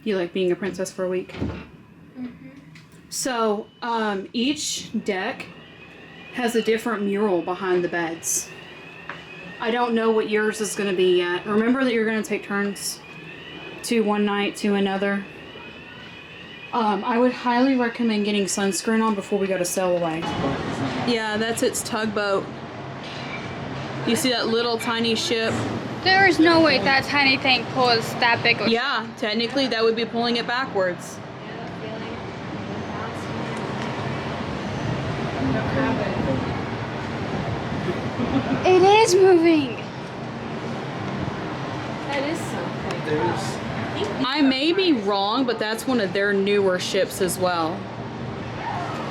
You like being a princess for a week? So, each deck has a different mural behind the beds. I don't know what yours is going to be yet. Remember that you're going to take turns to one night to another. I would highly recommend getting sunscreen on before we go to sail away. Yeah, that's its tugboat. You see that little tiny ship? There is no way that tiny thing pulls that big of a Yeah, technically that would be pulling it backwards. It is moving. That is something. I may be wrong, but that's one of their newer ships as well.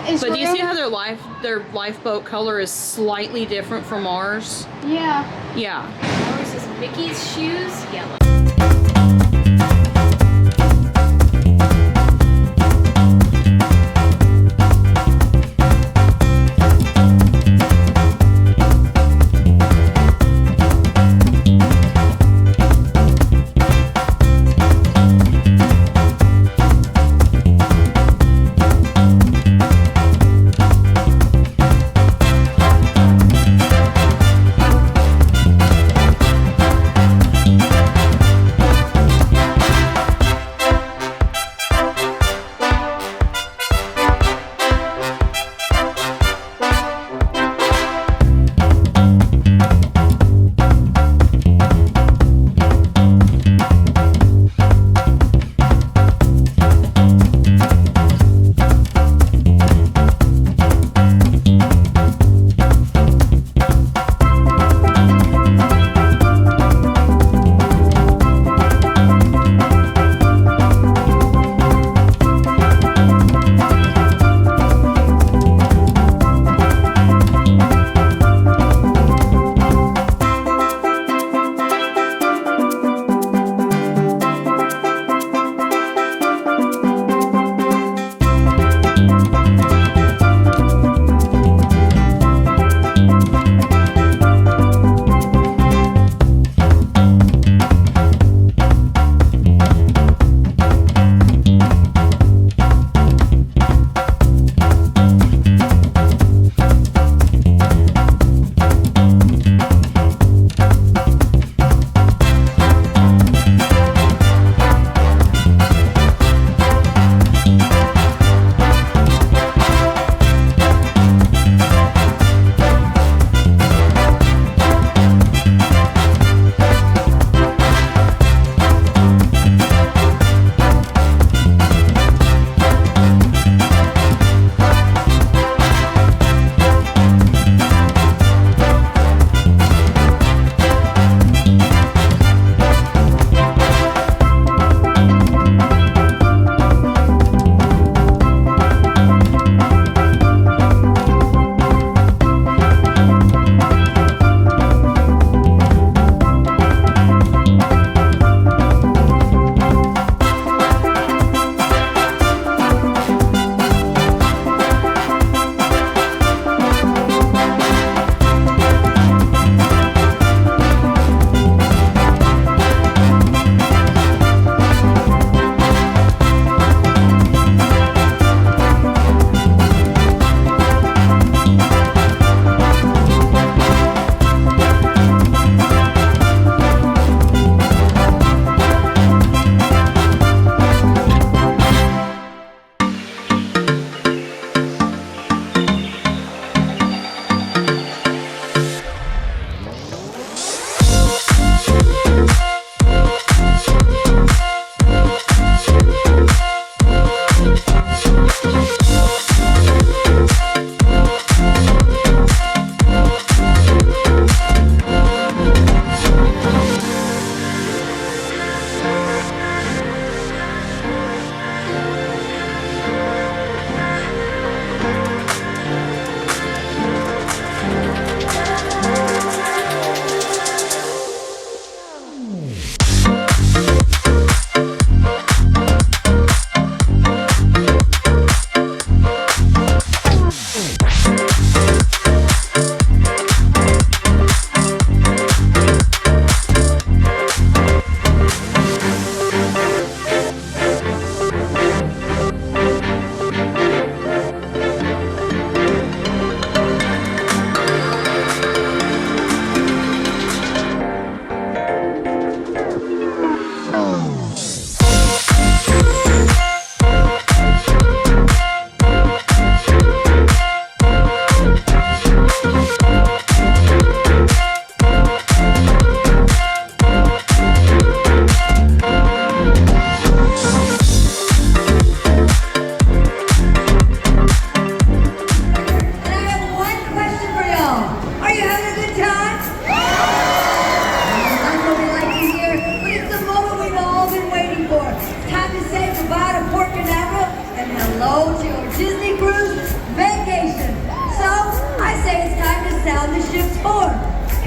But do you see how their lifeboat color is slightly different from ours? Yeah. Yeah. Ours is Mickey's shoes, yellow.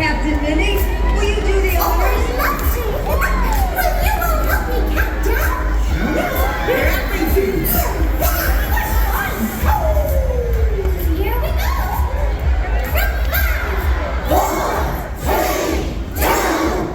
Captain Minnie, will you do the honors? Love to. Well, you won't help me count down. Happy to. Here we go. From 5, 4, 3, 2,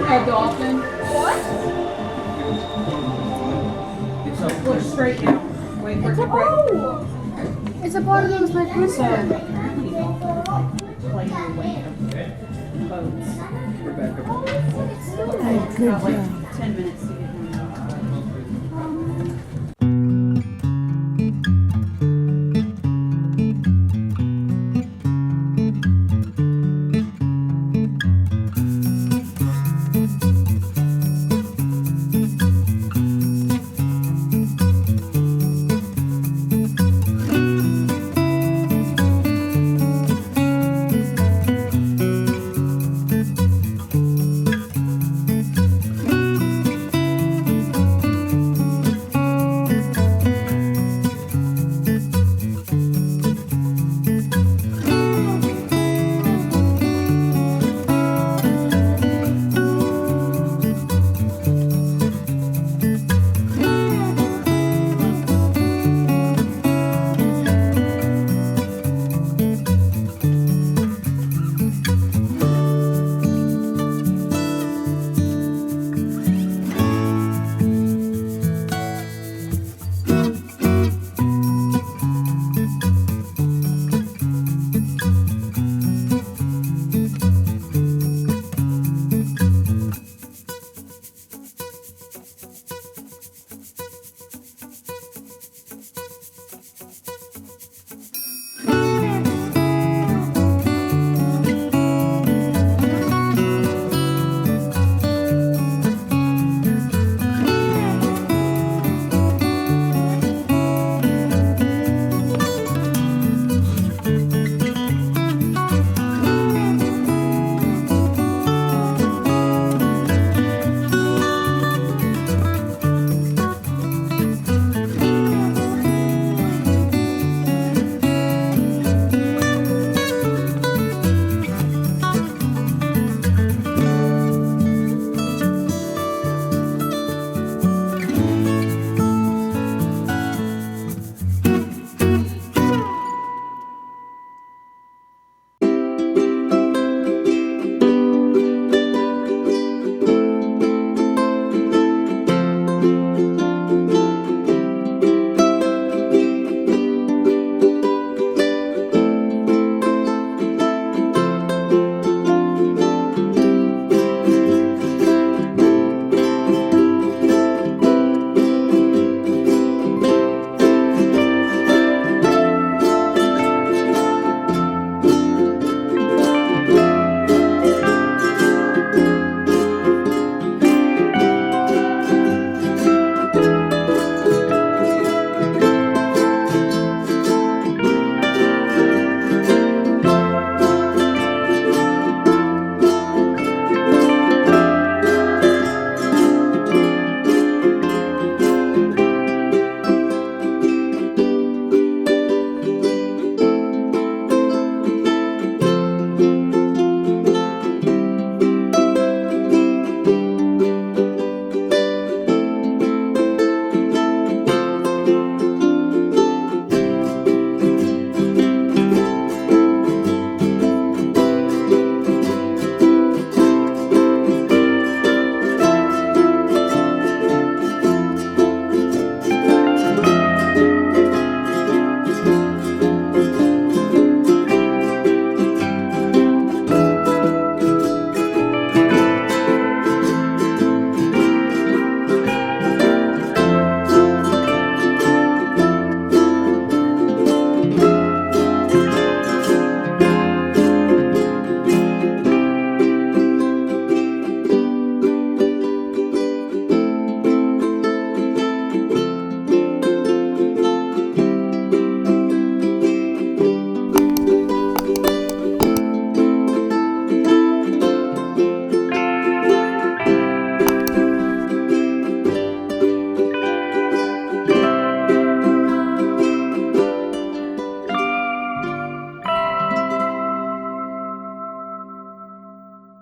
A dolphin. What? Look straight now. Wait for it to break. It's a part of those like So, apparently dolphins play in the wind boats. Rebecca. It's got like 10 minutes